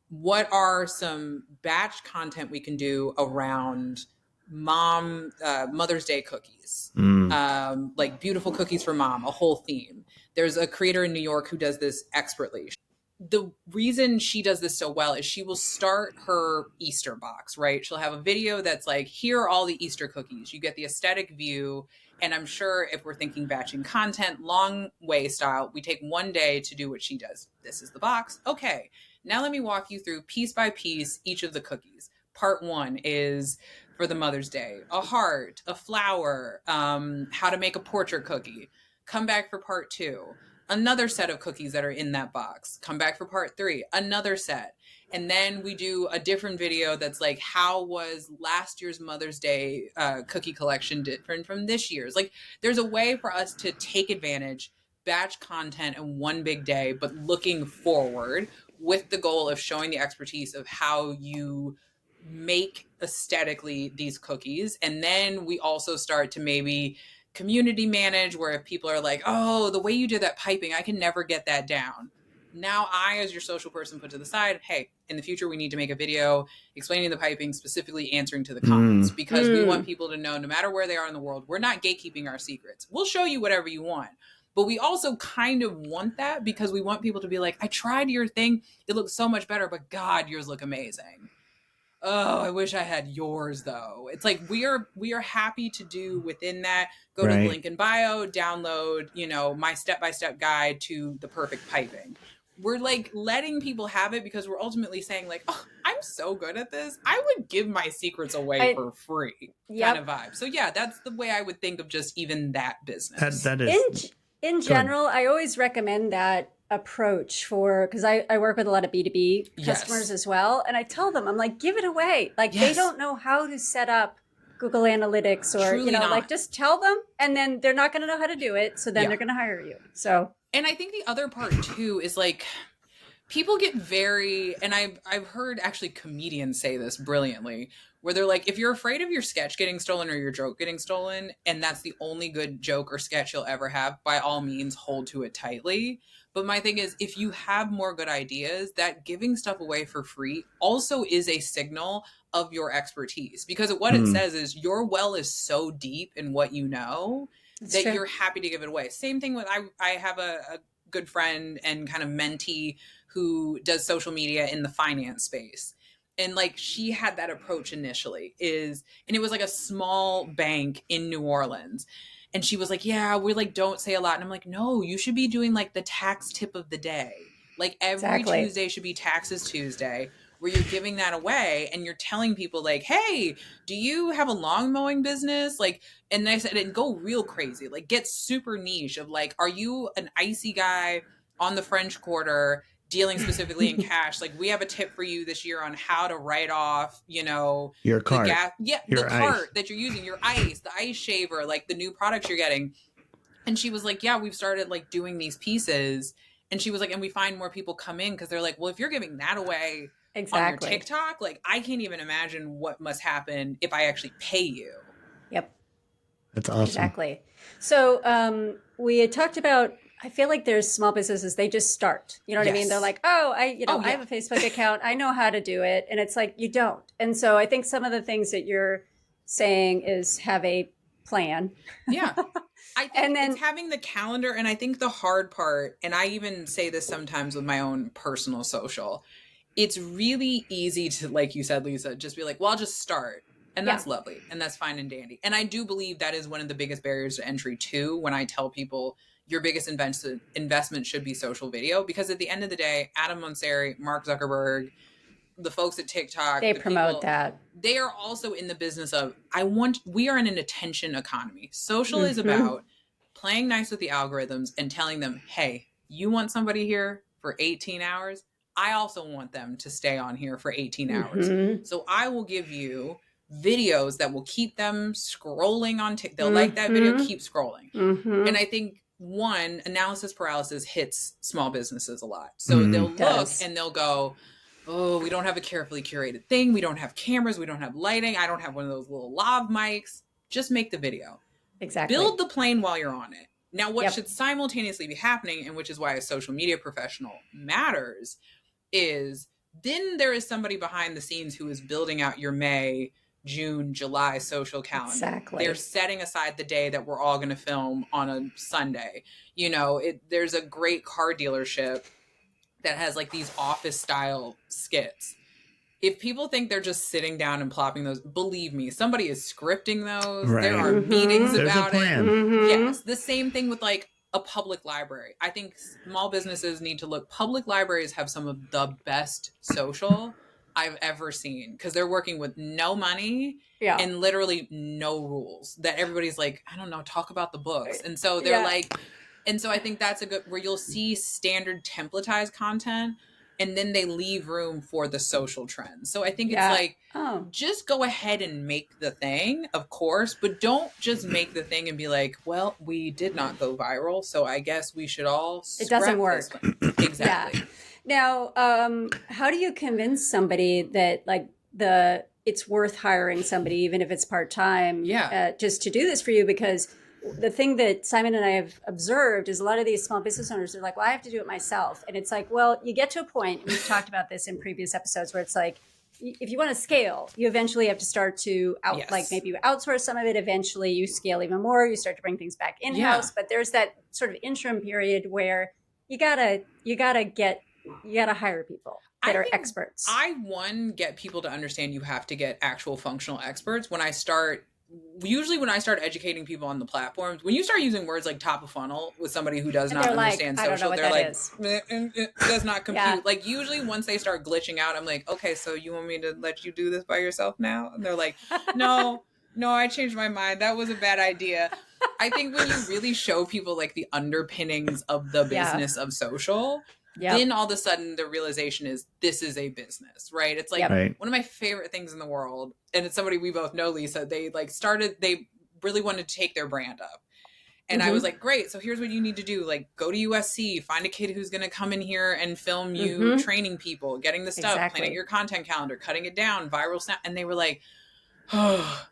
What are some batch content we can do around Mother's Day cookies? Like beautiful cookies for mom, a whole theme. There's a creator in New York who does this expertly. The reason she does this so well is she will start her Easter box, right? She'll have a video that's like, here are all the Easter cookies. You get the aesthetic view. And I'm sure if we're thinking batching content, long way style, we take one day to do what she does. This is the box. Okay, now let me walk you through piece by piece each of the cookies. Part 1 is for the Mother's Day, a heart, a flower, how to make a portrait cookie. Come back for part 2. Another set of cookies that are in that box. Come back for part 3, another set. And then we do a different video that's like, how was last year's Mother's Day cookie collection different from this year's? Like, there's a way for us to take advantage, batch content in one big day, but looking forward with the goal of showing the expertise of how you make aesthetically these cookies. And then we also start to maybe community manage, where if people are like, oh, the way you did that piping, I can never get that down. Now I, as your social person, put to the side, hey, in the future, we need to make a video explaining the piping, specifically answering to the comments, because we want people to know, no matter where they are in the world, we're not gatekeeping our secrets. We'll show you whatever you want. But we also kind of want that, because we want people to be like, I tried your thing. It looks so much better, but God, yours look amazing. Oh, I wish I had yours though. It's like we are happy to do within that. Go to the link in bio, download, my step-by-step guide to the perfect piping. we're like letting people have it because we're ultimately saying like, oh, I'm so good at this. I would give my secrets away for free kind of vibe. So yeah, that's the way I would think of just even that business. That is in general, I always recommend that approach because I work with a lot of B2B customers as well. And I tell them, I'm like, give it away. Like they don't know how to set up Google Analytics or, Truly not. like just tell them and then they're not going to know how to do it. So then they're going to hire you. So. And I think the other part too is like, people get and I've heard actually comedians say this brilliantly, where they're like, if you're afraid of your sketch getting stolen or your joke getting stolen, and that's the only good joke or sketch you'll ever have, by all means, hold to it tightly. But my thing is, if you have more good ideas, that giving stuff away for free also is a signal of your expertise, because what it says is your well is so deep in what you know that you're happy to give it away. Same thing with, I have a good friend and kind of mentee who does social media in the finance space. And like, she had that approach initially and it was like a small bank in New Orleans. And she was like, yeah, we like don't say a lot. And I'm like, no, you should be doing like the tax tip of the day. Like every Tuesday should be Taxes Tuesday, where you're giving that away and you're telling people like, hey, do you have a lawn mowing business? Like, and I said, and go real crazy, like get super niche of like, are you an icy guy on the French Quarter dealing specifically in cash? Like, we have a tip for you this year on how to write off, your cart. The cart that you're using, your ice, the ice shaver, like the new products you're getting. And she was like, yeah, we've started like doing these pieces. And she was like, and we find more people come in because they're like, well, if you're giving that away on your TikTok, like I can't even imagine what must happen if I actually pay you. Yep. That's awesome. Exactly. So we had talked about, I feel like there's small businesses, they just start, you know what I mean? They're like, I have a Facebook account. I know how to do it. And it's like, you don't. And so I think some of the things that you're saying is have a plan. Yeah. I think it's having the calendar. And I think the hard part, and I even say this sometimes with my own personal social, it's really easy to, like you said, Lisa, just be like, well, I'll just start. And that's lovely. And that's fine and dandy. And I do believe that is one of the biggest barriers to entry too, when I tell people your biggest investment should be social video, because at the end of the day, Adamn, Mark Zuckerberg, the folks at TikTok, they promote that. They are also in the business of, we are in an attention economy. Social is about playing nice with the algorithms and telling them, hey, you want somebody here for 18 hours? I also want them to stay on here for 18 hours. So I will give you videos that will keep them scrolling on TikTok. They'll like that video, keep scrolling. And I think analysis paralysis hits small businesses a lot. So they'll look and they'll go, oh, we don't have a carefully curated thing. We don't have cameras. We don't have lighting. I don't have one of those little lav mics. Just make the video. Exactly. Build the plane while you're on it. Now, what should simultaneously be happening, and which is why a social media professional matters, is then there is somebody behind the scenes who is building out your May, June, July social calendar. Exactly. They're setting aside the day that we're all going to film on a Sunday. There's a great car dealership that has like these office style skits. If people think they're just sitting down and plopping those, believe me, somebody is scripting those. Right. There are meetings about it. Yes. The same thing with like a public library. I think small businesses need to look. Public libraries have some of the best social I've ever seen, because they're working with no money and literally no rules, that everybody's like, I don't know, talk about the books. And so they're like, and so I think that's a good, where you'll see standard templatized content and then they leave room for the social trends. So I think it's like, just go ahead and make the thing, of course, but don't just make the thing and be like, well, we did not go viral, so I guess we should all it doesn't work. Exactly. Now, how do you convince somebody that like it's worth hiring somebody, even if it's part-time, just to do this for you? Because the thing that Simon and I have observed is a lot of these small business owners are like, well, I have to do it myself. And it's like, well, you get to a point, and we've talked about this in previous episodes, where it's like, if you want to scale, you eventually have to start to like maybe you outsource some of it. Eventually you scale even more. You start to bring things back in-house. But there's that sort of interim period where you gotta hire people that are experts. I get people to understand you have to get actual functional experts. When I start usually when I start educating people on the platforms, when you start using words like top of funnel with somebody who does And not they're like, understand I don't know social, what they're that like, is. It does not compute. Yeah. Like usually once they start glitching out, I'm like, okay, so you want me to let you do this by yourself now? And they're like, no, I changed my mind. That was a bad idea. I think when you really show people like the underpinnings of the business of social, then all of a sudden the realization is this is a business, right? It's like Right. one of my favorite things in the world. And it's somebody we both know, Lisa. They really wanted to take their brand up. And I was like, great. So here's what you need to do. Like, go to USC, find a kid who's going to come in here and film you training people, getting the stuff, plan out your content calendar, cutting it down, viral snap. And they were like, oh,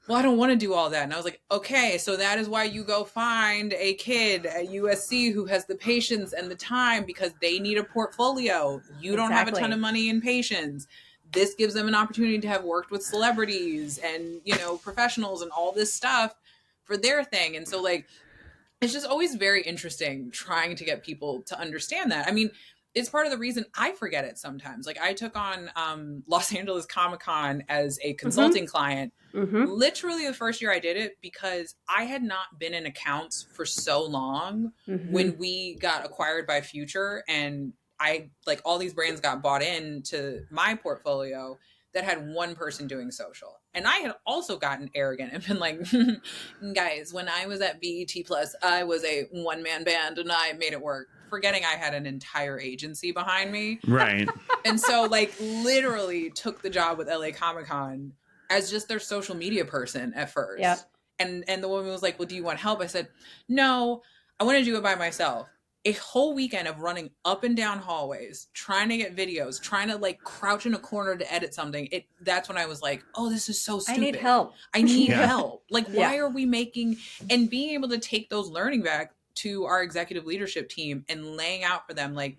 well, I don't want to do all that. And I was like, okay, so that is why you go find a kid at USC who has the patience and the time, because they need a portfolio. You don't have a ton of money in patience. This gives them an opportunity to have worked with celebrities and, you know, professionals and all this stuff for their thing. And so like, it's just always very interesting trying to get people to understand that. I mean, it's part of the reason I forget it sometimes. Like I took on Los Angeles Comic-Con as a consulting client, literally the first year I did it, because I had not been in accounts for so long when we got acquired by Future, and I like all these brands got bought into my portfolio that had one person doing social. And I had also gotten arrogant and been like, guys, when I was at BET Plus, I was a one-man band and I made it work, forgetting I had an entire agency behind me. Right. And so like literally took the job with LA Comic-Con as just their social media person at first. Yep. And the woman was like, well, do you want help? I said, no, I want to do it by myself. A whole weekend of running up and down hallways, trying to get videos, trying to like crouch in a corner to edit something. That's when I was like, oh, this is so stupid. I need help. I need help. Like, why are we making, and being able to take those learning back to our executive leadership team and laying out for them, like,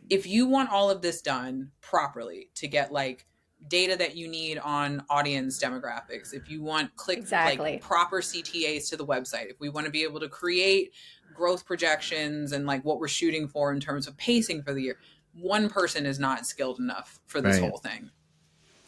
if you want all of this done properly to get like data that you need on audience demographics, if you want like proper CTAs to the website, if we want to be able to create growth projections and like what we're shooting for in terms of pacing for the year, one person is not skilled enough for this whole thing.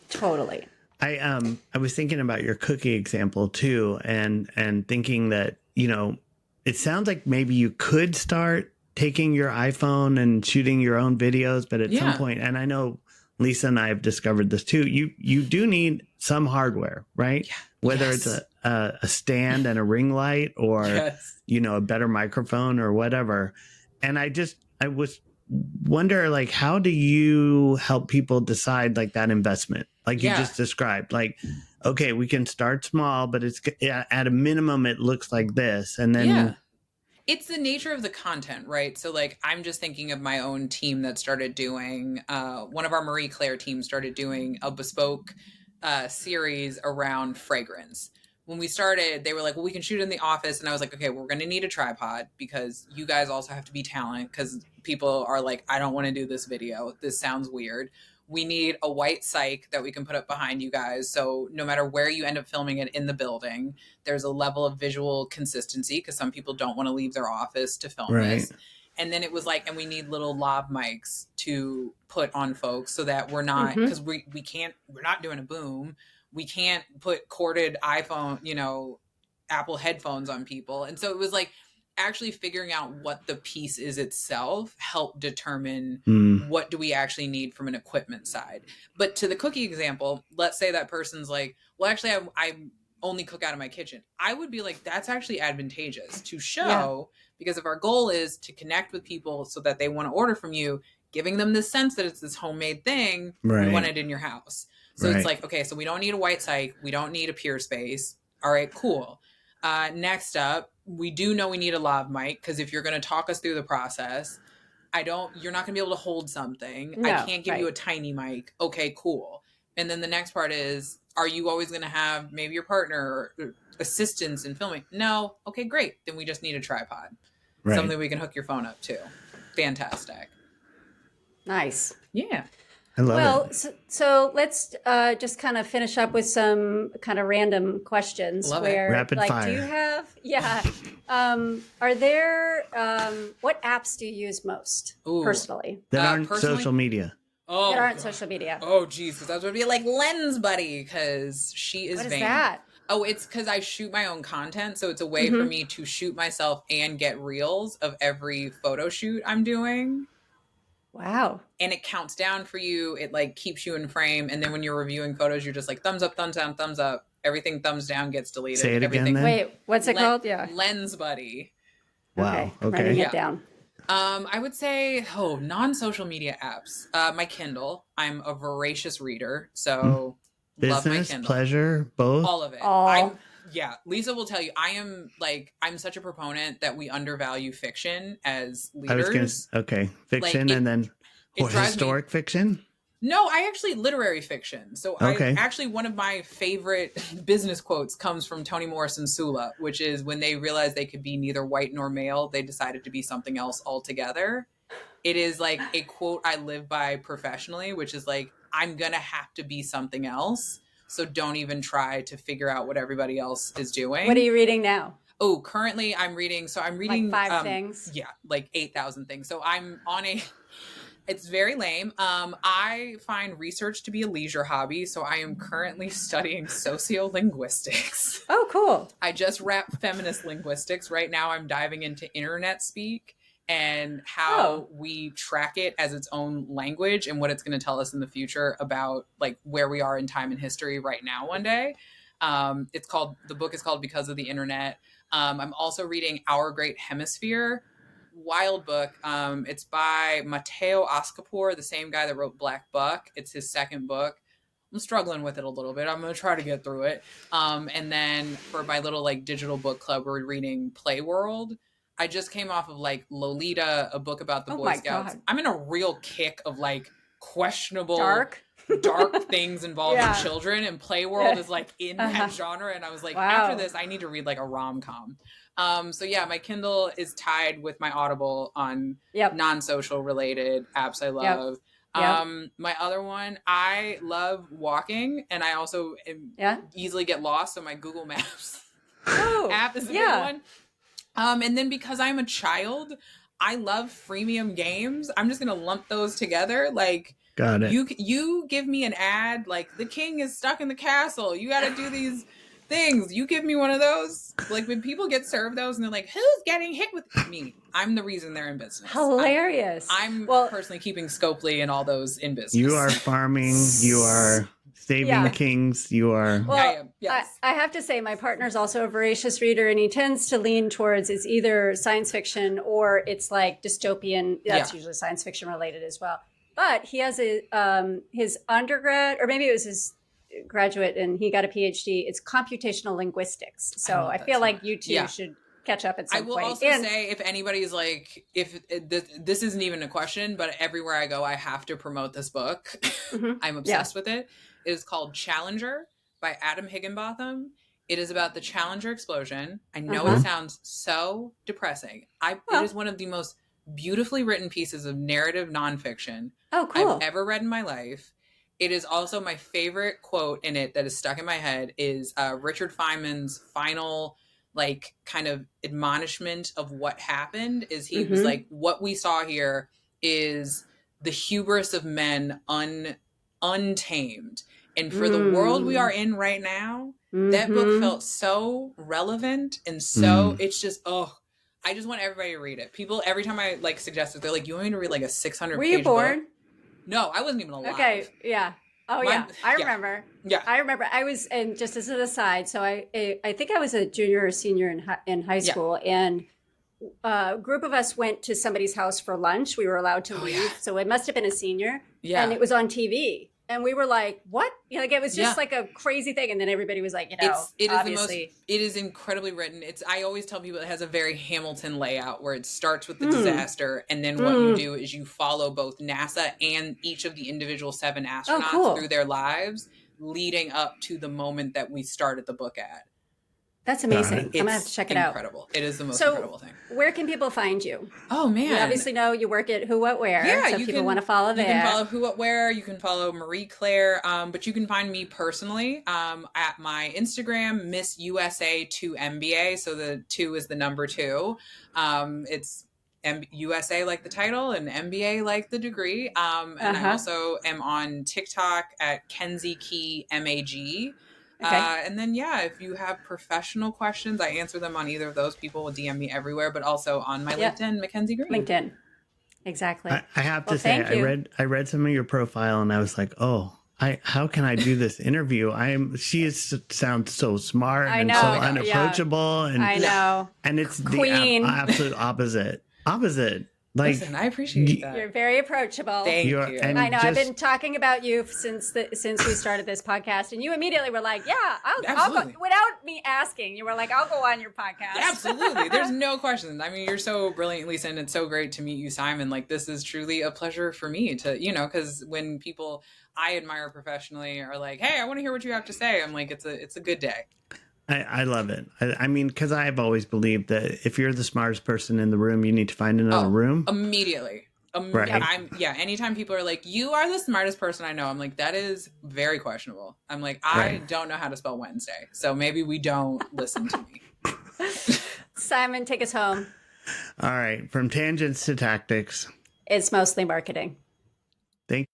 Totally. I was thinking about your cookie example too, and thinking that, you know, it sounds like maybe you could start taking your iPhone and shooting your own videos, but at some point, and I know Lisa and I have discovered this too, you do need some hardware, right? Yeah. Whether it's a stand and a ring light, or you know, a better microphone or whatever. And I was wonder, like, how do you help people decide like that investment, like you just described? Like, okay, we can start small, but it's at a minimum it looks like this, and then it's the nature of the content, right? So like, I'm just thinking of my own team that started doing, one of our Marie Claire teams started doing a bespoke series around fragrance. When we started, they were like, well, we can shoot in the office. And I was like, okay, we're going to need a tripod, because you guys also have to be talent, because people are like, I don't want to do this video. This sounds weird. We need a white cyc that we can put up behind you guys. So no matter where you end up filming it in the building, there's a level of visual consistency, because some people don't want to leave their office to film this. And then it was like, and we need little lav mics to put on folks so that we're not, because we're not doing a boom. We can't put corded iPhone, you know, Apple headphones on people. And so it was like actually figuring out what the piece is itself helped determine what do we actually need from an equipment side. But to the cookie example, let's say that person's like, well, actually, I only cook out of my kitchen. I would be like, that's actually advantageous to show, because if our goal is to connect with people so that they want to order from you, giving them this sense that it's this homemade thing, we want it in your house. So it's like, okay, so we don't need a white cyc. We don't need a pure space. All right, cool. Next up, we do know we need a lav mic, because if you're going to talk us through the process, you're not going to be able to hold something. No, I can't give you a tiny mic. Okay, cool. And then the next part is, are you always going to have maybe your partner or assistants in filming? No. Okay, great. Then we just need a tripod. Something we can hook your phone up to. Fantastic. Nice. Yeah. I love it. So let's just kind of finish up with some kind of random questions. Love where, it. Rapid fire. Do you have, are there, what apps do you use most personally? That aren't social media. Oh, that aren't social media. Oh, geez, because I was going to be like Lens Buddy, because she is What is vain. that? Oh, it's because I shoot my own content. So it's a way for me to shoot myself and get reels of every photo shoot I'm doing. Wow. And it counts down for you. It like keeps you in frame. And then when you're reviewing photos, you're just like thumbs up, thumbs down, thumbs up. Everything thumbs down gets deleted. Say it Everything. again then. Wait, what's it called? Yeah. Lens Buddy. Wow. I'm writing Okay. it down. I would say, non-social media apps. My Kindle. I'm a voracious reader, so love my Business, Kindle. pleasure, both. All of it. All. Yeah, Lisa will tell you. I'm such a proponent that we undervalue fiction as leaders. I was gonna okay, fiction Like, and then it or drives historic me- fiction. No, I actually literary fiction. So Okay. one of my favorite business quotes comes from Toni Morrison Sula, which is when they realized they could be neither white nor male, they decided to be something else altogether. It is like a quote I live by professionally, which is like, I'm going to have to be something else. So don't even try to figure out what everybody else is doing. What are you reading now? Oh, currently I'm reading Like 5 things? Yeah, like 8,000 things. So I'm on it's very lame. I find research to be a leisure hobby, so I am currently studying sociolinguistics. Oh, cool. I just wrapped feminist linguistics. Right now I'm diving into internet speak and how we track it as its own language and what it's going to tell us in the future about like where we are in time and history right now one day. The book is called Because of the Internet. I'm also reading Our Great Hemisphere. Wild book. It's by Mateo Oskopor, the same guy that wrote Black Buck. It's his second book. I'm struggling with it a little bit. I'm going to try to get through it. And then for my little like digital book club, we're reading Playworld. I just came off of like Lolita, a book about the Boy Scouts. God. I'm in a real kick of like questionable dark things involving children, and Playworld is like in that genre. And I was like, after this, I need to read like a rom-com. So yeah, my Kindle is tied with my Audible on non-social related apps I love. My other one, I love walking, and I also easily get lost. So my Google Maps app is a big one. And then because I'm a child, I love freemium games. I'm just going to lump those together. Like, got it. You give me an ad, like the king is stuck in the castle. You got to do these things. You give me one of those. Like when people get served those and they're like, who's getting hit with me? I'm the reason they're in business. Hilarious. I'm personally keeping Scopely and all those in business. You are farming. You are saving kings. You are. Well, I am. Yes. I have to say, my partner's also a voracious reader, and he tends to lean towards it's either science fiction or it's like dystopian. That's usually science fiction related as well. But he has his undergrad, or maybe it was his graduate, and he got a PhD. It's computational linguistics. So I feel like you two should catch up at some point. I will also say, if anybody's like, this isn't even a question, but everywhere I go, I have to promote this book. I'm obsessed with it. It is called Challenger by Adamn Higginbotham. It is about the Challenger explosion. I know it sounds so depressing. It is one of the most beautifully written pieces of narrative nonfiction I've ever read in my life. It is also my favorite quote in it that is stuck in my head is Richard Feynman's final like kind of admonishment of what happened is he was like, what we saw here is the hubris of men untamed. And for the world we are in right now, that book felt so relevant and so it's just, I just want everybody to read it. People, every time I like suggest it, they're like, you want me to read like a 600 Were page you born? book? No, I wasn't even alive. Okay, yeah. Oh, I remember. Yeah. I remember. I was, and just as an aside, so I think I was a junior or senior in high school, and a group of us went to somebody's house for lunch. We were allowed to leave, so it must have been a senior. Yeah. And it was on TV. And we were like, what? Like, it was just like a crazy thing. And then everybody was like, it is incredibly written. I always tell people it has a very Hamilton layout where it starts with the disaster. And then what you do is you follow both NASA and each of the individual 7 astronauts through their lives, leading up to the moment that we started the book at. That's amazing. I'm going to have to check it out. Incredible. It is the most incredible thing. Where can people find you? Oh, man. You obviously know you work at Who, What, Where. Yeah, so if people want to follow there. You can follow Who, What, Where. You can follow Marie Claire. But you can find me personally at my Instagram, Miss USA 2 MBA. So the 2 is the number 2. It's USA like the title and MBA like the degree. And I also am on TikTok at Kenzie Key MAG. Okay. And then, yeah, if you have professional questions, I answer them on either of those. People will DM me everywhere, but also on my LinkedIn, MacKenzie Green. LinkedIn. Exactly. I have to Well, say, thank you. I read some of your profile and I was like, oh, how can I do this interview? Sounds so smart I and know. so Oh my gosh. unapproachable, I know. and it's the Queen. absolute opposite. Like, Listen, I appreciate that. You're very approachable. Thank you're, you. and I know. I've just- been talking about you since we started this podcast, and you immediately were like, "Yeah, I'll go." Absolutely. Without me asking, you were like, "I'll go on your podcast." Absolutely. There's no question. I mean, you're so brilliantly sent. It's so great to meet you, Simon. Like, this is truly a pleasure for me to, you know, because when people I admire professionally are like, hey, I want to hear what you have to say, I'm like, it's a good day. I love it. I mean, because I've always believed that if you're the smartest person in the room, you need to find another room. Immediately. Right. Anytime people are like, you are the smartest person I know, I'm like, that is very questionable. I'm like, I don't know how to spell Wednesday. So maybe we don't listen to me. Simon, take us home. All right. From tangents to tactics. It's mostly marketing. Thank